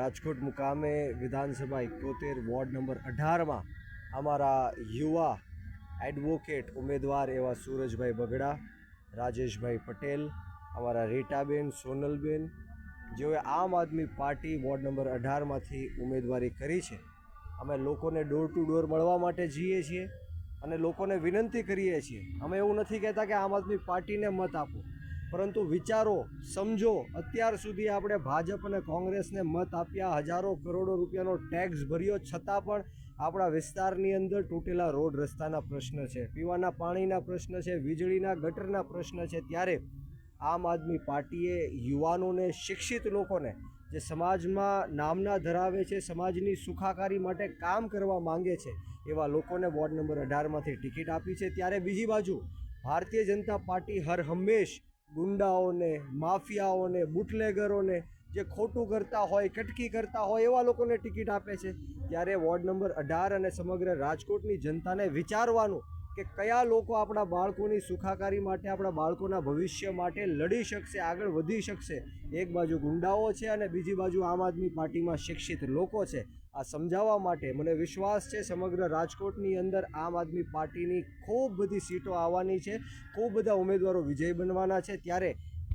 રાજકોટ મુકામે વિધાનસભા 71 ward number 18 માં અમારા યુવા એડવોકેટ ઉમેદવાર એવા સુરજભાઈ બગડા, રાજેશભાઈ પટેલ, અમારા રીટાબેન, સોનલબેન, જેઓએ આમ આદમી પાર્ટી વોર્ડ નંબર 18 માંથી ઉમેદવારી કરી છે. અમે લોકોને ડોર ટુ ડોર મળવા માટે જઈએ છીએ અને લોકોને વિનંતી કરીએ છીએ. અમે એવું નથી કહેતા કે આમ આદમી પાર્ટીને મત આપો, પરંતુ વિચારો, સમજો. અત્યાર સુધી આપણે ભાજપ અને કોંગ્રેસને મત આપ્યા, હજારો કરોડો રૂપિયાનો ટેક્સ ભર્યો, છતાં પણ આપણા વિસ્તારની અંદર તૂટેલા રોડ રસ્તાના પ્રશ્ન છે, પીવાના પાણીના પ્રશ્ન છે, વીજળીના ગટરના પ્રશ્ન છે. ત્યારે આમ આદમી પાર્ટીએ યુવાનોને, શિક્ષિત લોકોને, જે સમાજમાં નામના ધરાવે છે, સમાજની સુખાકારી માટે કામ કરવા માંગે છે, એવા લોકોને વોર્ડ નંબર 18માંથી ટિકિટ આપી છે. ત્યારે બીજી બાજુ ભારતીય જનતા પાર્ટી હર હંમેશ ગુંડાઓને, માફિયાઓને, બુટલેગરોને, જે ખોટું કરતા હોય, કટકી કરતા હોય, એવા લોકોને ટિકિટ આપે છે. ત્યારે વોર્ડ નંબર 18 અને સમગ્ર રાજકોટની જનતાને વિચારવાનું કે કયા લોકો આપણા બાળકોની સુખાકારી માટે, આપણા બાળકોના ભવિષ્ય માટે લડી શકશે, આગળ વધી શકશે. એક બાજુ ગુંડાઓ છે અને બીજી બાજુ આમ આદમી પાર્ટીમાં શિક્ષિત લોકો છે. આ સમજાવવા માટે મને વિશ્વાસ છે સમગ્ર રાજકોટની અંદર આમ આદમી પાર્ટીની ખૂબ બધી સીટો આવવાની છે, ખૂબ બધા ઉમેદવારો વિજય બનવાના છે. ત્યારે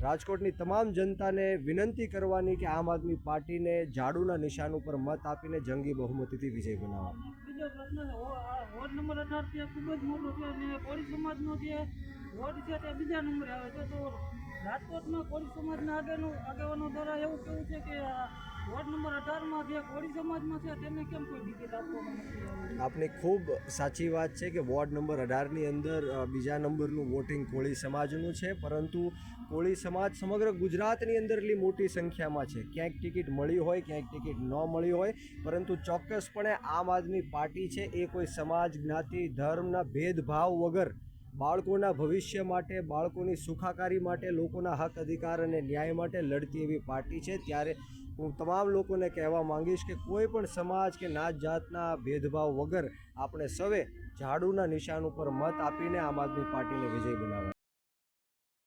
રાજકોટની તમામ જનતાને વિનંતી કરવાની કે આમ આદમી પાર્ટીને ઝાડુના નિશાન ઉપર મત આપીને જંગી બહુમતીથી વિજય બનાવવા. બીજો પ્રશ્ન છે, વોર્ડ નંબર 18 છે ખૂબ જ મોટો છે અને કોળી સમાજનો જે વોર્ડ છે તે બીજા નંબરે આવે છે. તો રાજકોટમાં કોળી સમાજના આગેવાનો દ્વારા એવું કહેવું છે કે વોર્ડ નંબર 18માં જે કોળી સમાજમાં છે તેને કેમ કોઈ ટિકિટ આપવામાં નથી આવી? આપની ખૂબ સાચી વાત છે કે વોર્ડ નંબર 18ની અંદર બીજા નંબરનું વોટિંગ કોળી સમાજનું છે, પરંતુ કોળી સમાજ સમગ્ર ગુજરાતની અંદર એટલી મોટી સંખ્યામાં છે. ક્યાંક ટિકિટ મળી હોય, ક્યાંક ટિકિટ ન મળી હોય, પરંતુ ચોક્કસપણે આમ આદમી પાર્ટી છે એ કોઈ સમાજ, જ્ઞાતિ, ધર્મના ભેદભાવ વગર બાળકોના ભવિષ્ય માટે, બાળકોની સુખાકારી માટે, લોકોના હક અધિકાર અને ન્યાય માટે લડતી એવી પાર્ટી છે. ત્યારે હું તમામ લોકોને કહેવા માંગીશ કે કોઈ પણ સમાજ કે નાત જાતના ભેદભાવ વગર આપણે સૌએ ઝાડુના નિશાન ઉપર મત આપીને આમ આદમી પાર્ટીને વિજય બનાવવા.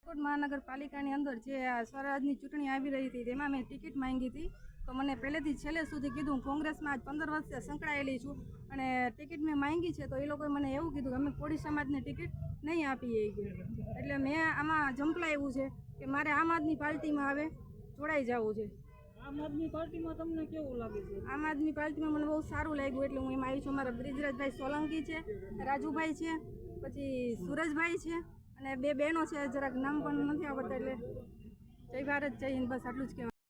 રાજકોટ મહાનગરપાલિકાની અંદર જે સ્વરાજની ચૂંટણી આવી રહી હતી તેમાં મેં ટિકિટ માંગી હતી. તો મને પહેલેથી છેલ્લે સુધી કીધું, કોંગ્રેસમાં આજ 15 વર્ષથી સંકળાયેલી છું અને ટિકિટ મેં માંગી છે. તો એ લોકોએ મને એવું કીધું કે અમે કોળી સમાજને ટિકિટ નહીં આપીએ. એટલે મેં આમાં ઝંપલાવ્યું છે કે મારે આમ આદમી પાર્ટીમાં હવે જોડાઈ જવું છે. આમ આદમી પાર્ટીમાં તમને કેવું લાગે છે? આમ આદમી પાર્ટીમાં મને બહુ સારું લાગ્યું એટલે હું એમાં આવી છું. અમારા બ્રિજરાજભાઈ સોલંકી છે, રાજુભાઈ છે, પછી સુરજભાઈ છે અને બે બહેનો છે, જરાક નામ પણ નથી આવડતા. એટલે જય ભારત, જય હિન્દ, બસ આટલું જ કહેવાય.